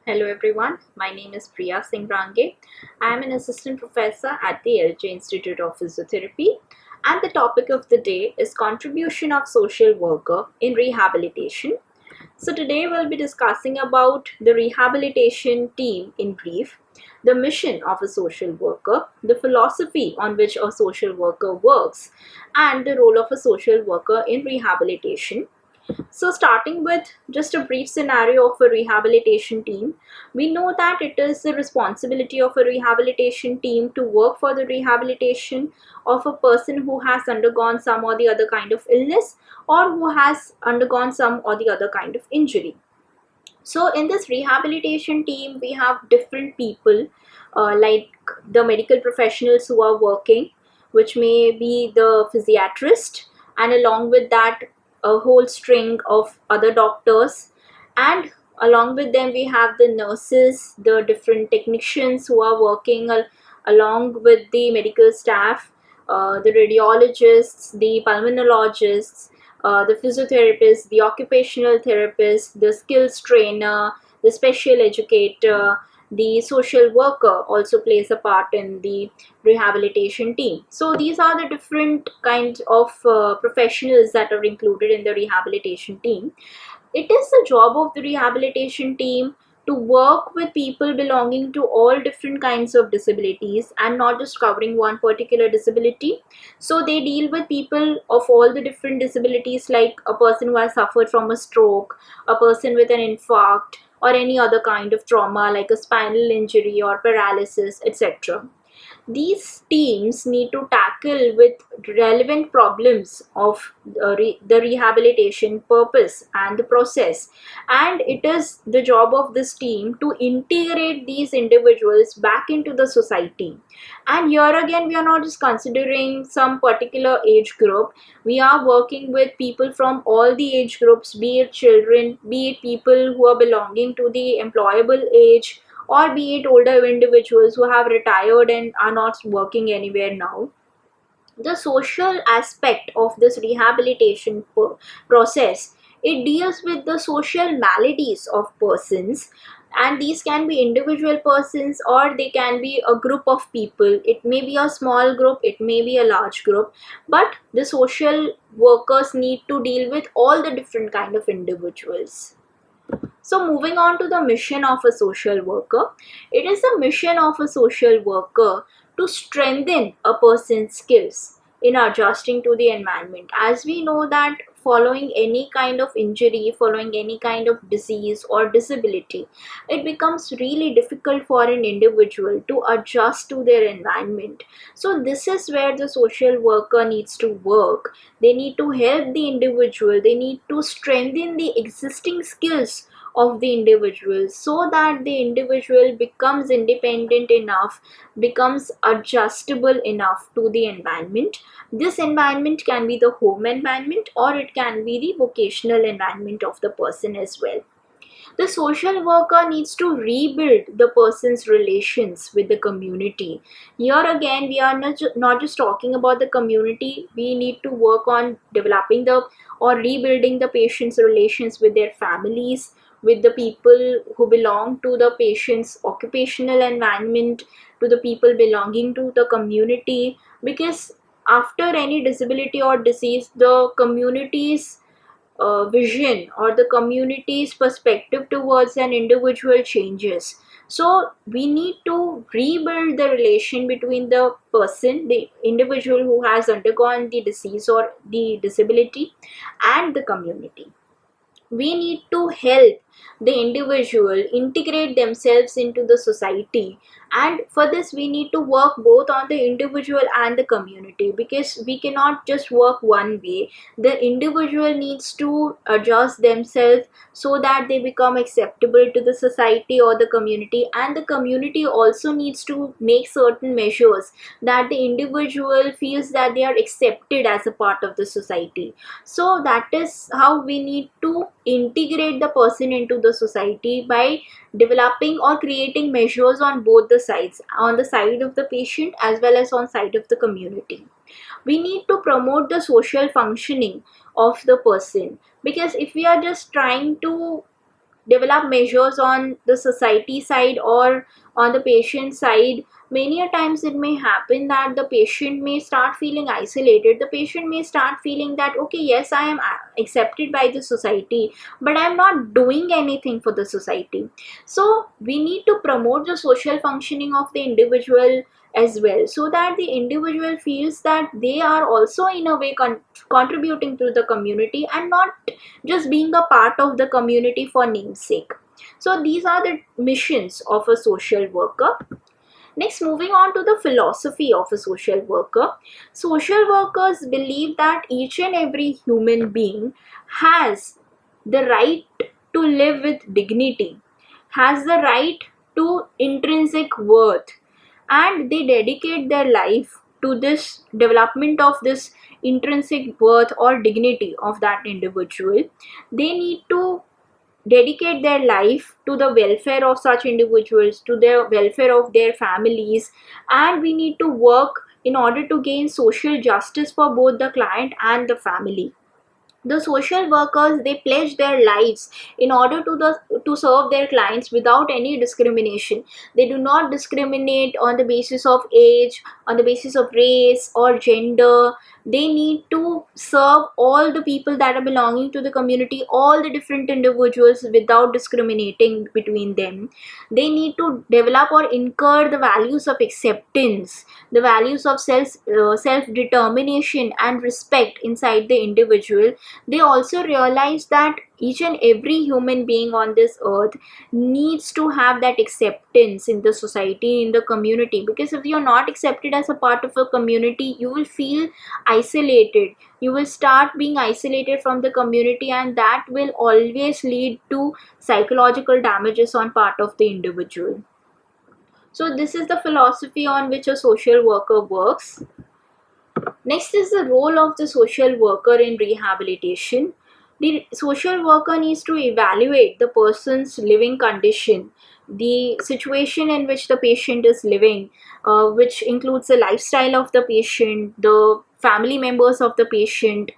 Hello everyone, my name is Priya Singh. Rangey. I am an assistant professor at the LJ Institute of Physiotherapy, and the topic of the day is contribution of social worker in rehabilitation. So today we'll be discussing about the rehabilitation team in brief, the mission of a social worker, the philosophy on which a social worker works, and the role of a social worker in rehabilitation. So, starting with just a brief scenario of a rehabilitation team, we know that it is the responsibility of a rehabilitation team to work for the rehabilitation of a person who has undergone some or the other kind of illness or who has undergone some or the other kind of injury. So, in this rehabilitation team, we have different people like the medical professionals who are working, which may be the physiatrist, and along with that, a whole string of other doctors, and along with them, we have the nurses, the different technicians who are working along with the medical staff, the radiologists, the pulmonologists, the physiotherapist, the occupational therapist, the skills trainer, the special educator, the social worker also plays a part in the rehabilitation team. So these are the different kinds of professionals that are included in the rehabilitation team. It is the job of the rehabilitation team to work with people belonging to all different kinds of disabilities and not just covering one particular disability. So they deal with people of all the different disabilities, like a person who has suffered from a stroke, a person with an infarct, or any other kind of trauma like a spinal injury or paralysis, etc. These teams need to tackle with relevant problems of the rehabilitation purpose and the process, and it is the job of this team to integrate these individuals back into the society. And here again, we are not just considering some particular age group. We are working with people from all the age groups, be it children, be it people who are belonging to the employable age, or be it older individuals who have retired and are not working anywhere now. The social aspect of this rehabilitation process, it deals with the social maladies of persons, and these can be individual persons or they can be a group of people. It may be a small group, it may be a large group, but the social workers need to deal with all the different kind of individuals. So, moving on to the mission of a social worker, it is the mission of a social worker to strengthen a person's skills in adjusting to the environment. As we know that following any kind of injury, following any kind of disease or disability, it becomes really difficult for an individual to adjust to their environment. So, this is where the social worker needs to work. They need to help the individual, they need to strengthen the existing skills of the individual so that the individual becomes independent enough, becomes adjustable enough to the environment. This environment can be the home environment or it can be the vocational environment of the person as well. The social worker needs to rebuild the person's relations with the community. Here again, we are not just talking about the community, we need to work on developing the or rebuilding the patient's relations with their families, with the people who belong to the patient's occupational environment, to the people belonging to the community, because after any disability or disease, the community's vision or the community's perspective towards an individual changes. So we need to rebuild the relation between the person, the individual who has undergone the disease or the disability, and the community. We need to help the individual integrate themselves into the society, and for this we need to work both on the individual and the community, because we cannot just work one way. The individual needs to adjust themselves so that they become acceptable to the society or the community, and the community also needs to make certain measures that the individual feels that they are accepted as a part of the society. So that is how we need to integrate the person into the society, by developing or creating measures on both the sides, on the side of the patient as well as on side of the community. We need to promote the social functioning of the person, because if we are just trying to develop measures on the society side or on the patient side, many a times it may happen that the patient may start feeling isolated. The patient may start feeling that, okay, yes, I am accepted by the society, but I'm not doing anything for the society. So we need to promote the social functioning of the individual as well, so that the individual feels that they are also in a way contributing to the community and not just being a part of the community for namesake. So these are the missions of a social worker. Next, moving on to the philosophy of a social worker. Social workers believe that each and every human being has the right to live with dignity, has the right to intrinsic worth, and they dedicate their life to this development of this intrinsic worth or dignity of that individual. They need to dedicate their life to the welfare of such individuals, to the welfare of their families, and we need to work in order to gain social justice for both the client and the family. The social workers, they pledge their lives in order to serve their clients without any discrimination. They do not discriminate on the basis of age, on the basis of race or gender. They need to serve all the people that are belonging to the community, all the different individuals, without discriminating between them. They need to develop or incur the values of acceptance, the values of self determination and respect inside the individual. They also realize that each and every human being on this earth needs to have that acceptance in the society, in the community, because if you're not accepted as a part of a community, you will feel isolated. You will start being isolated from the community, and that will always lead to psychological damages on part of the individual. So this is the philosophy on which a social worker works. Next is the role of the social worker in rehabilitation. The social worker needs to evaluate the person's living condition, the situation in which the patient is living, which includes the lifestyle of the patient, the family members of the patient,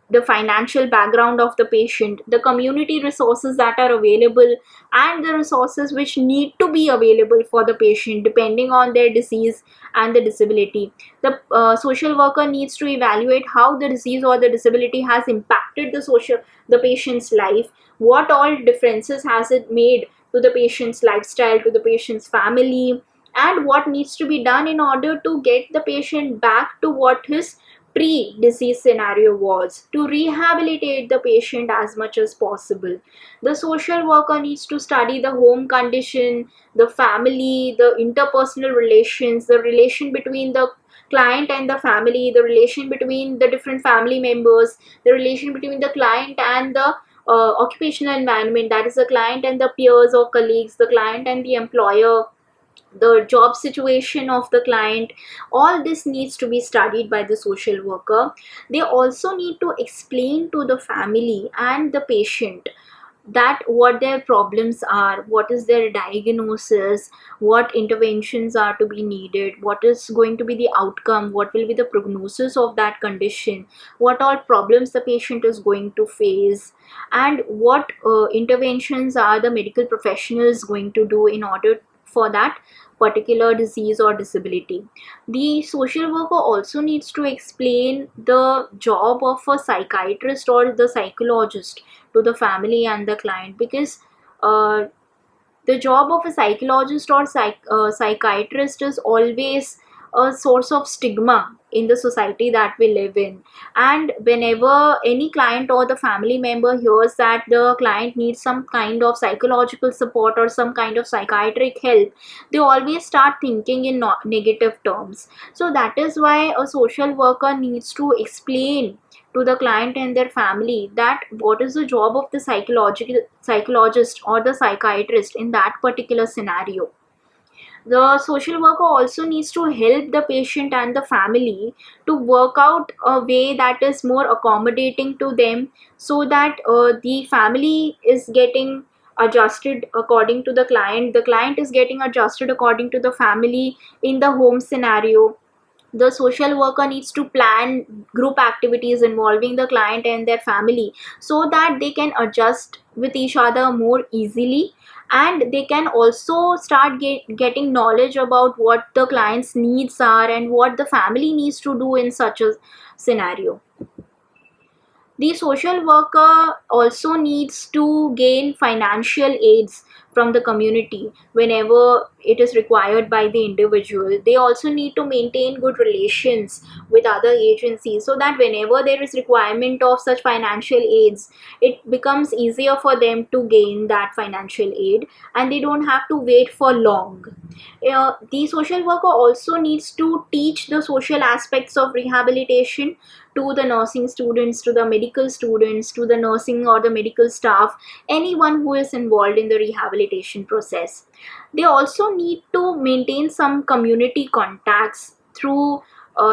the financial background of the patient, the community resources that are available, and the resources which need to be available for the patient depending on their disease and the disability. The social worker needs to evaluate how the disease or the disability has impacted the patient's life, what all differences has it made to the patient's lifestyle, to the patient's family, and what needs to be done in order to get the patient back to what his pre-disease scenario was, to rehabilitate the patient as much as possible. The social worker needs to study the home condition, the family, the interpersonal relations, the relation between the client and the family, the relation between the different family members, the relation between the client and the occupational environment, that is the client and the peers or colleagues, the client and the employer, the job situation of the client. All this needs to be studied by the social worker. They also need to explain to the family and the patient that what their problems are, what is their diagnosis, what interventions are to be needed, what is going to be the outcome, what will be the prognosis of that condition, what all problems the patient is going to face, and what interventions are the medical professionals going to do in order for that particular disease or disability. The social worker also needs to explain the job of a psychiatrist or the psychologist to the family and the client, because uh, the job of a psychologist or psychiatrist is always a source of stigma in the society that we live in. And whenever any client or the family member hears that the client needs some kind of psychological support or some kind of psychiatric help, they always start thinking in negative terms. So that is why a social worker needs to explain to the client and their family that what is the job of the psychologist or the psychiatrist in that particular scenario. The social worker also needs to help the patient and the family to work out a way that is more accommodating to them, so that the family is getting adjusted according to the client is getting adjusted according to the family in the home scenario. the social worker needs to plan group activities involving the client and their family, so that they can adjust with each other more easily, and they can also start getting knowledge about what the client's needs are and what the family needs to do in such a scenario. The social worker also needs to gain financial aids from the community whenever it is required by the individual. They also need to maintain good relations with other agencies, so that whenever there is requirement of such financial aids, it becomes easier for them to gain that financial aid, and they don't have to wait for long. The social worker also needs to teach the social aspects of rehabilitation to the nursing students, to the medical students, to the nursing or the medical staff, anyone who is involved in the rehabilitation process. They also need to maintain some community contacts through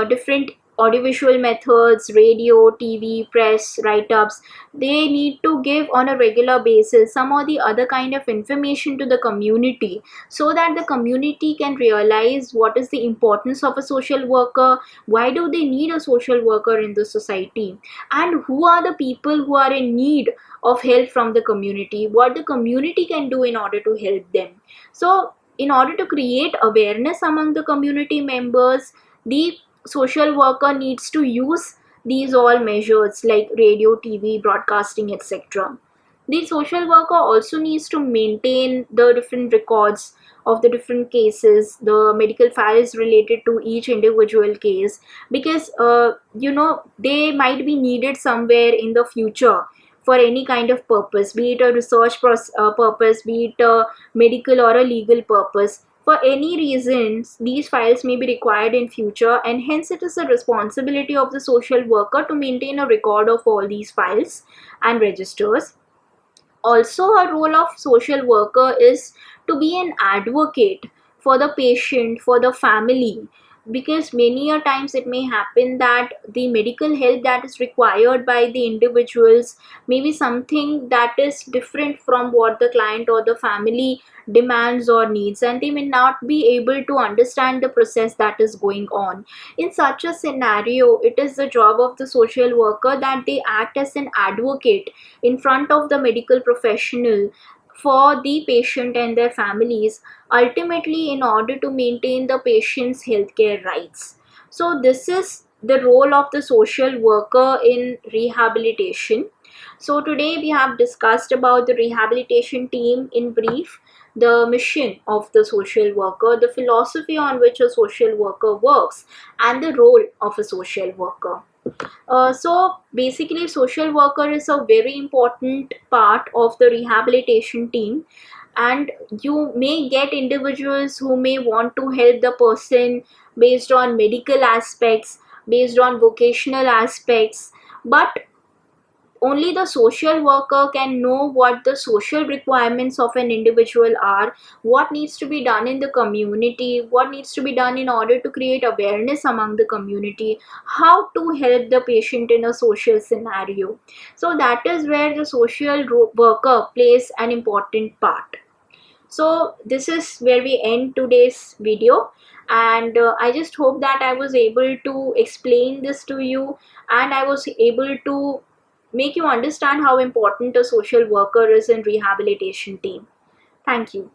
different audiovisual methods, radio, TV, press, write-ups. They need to give on a regular basis some or the other kind of information to the community, so that the community can realize what is the importance of a social worker, why do they need a social worker in the society, and who are the people who are in need of help from the community, what the community can do in order to help them. So in order to create awareness among the community members, the social worker needs to use these all measures like radio, TV, broadcasting, etc. The social worker also needs to maintain the different records of the different cases, the medical files related to each individual case, because they might be needed somewhere in the future for any kind of purpose, be it a research purpose, be it a medical or a legal purpose. For any reasons, these files may be required in future, and hence it is the responsibility of the social worker to maintain a record of all these files and registers. Also, a role of social worker is to be an advocate for the patient, for the family, because many a times it may happen that the medical help that is required by the individuals may be something that is different from what the client or the family demands or needs, and they may not be able to understand the process that is going on. In such a scenario, it is the job of the social worker that they act as an advocate in front of the medical professional for the patient and their families, ultimately in order to maintain the patient's healthcare rights. So this is the role of the social worker in rehabilitation. So today we have discussed about the rehabilitation team in brief, the mission of the social worker, the philosophy on which a social worker works, and the role of a social worker. So basically, social worker is a very important part of the rehabilitation team, and you may get individuals who may want to help the person based on medical aspects, based on vocational aspects, but only the social worker can know what the social requirements of an individual are, what needs to be done in the community, what needs to be done in order to create awareness among the community, how to help the patient in a social scenario. So that is where the social worker plays an important part. So this is where we end today's video, and I just hope that I was able to explain this to you, and I was able to make you understand how important a social worker is in rehabilitation team. Thank you.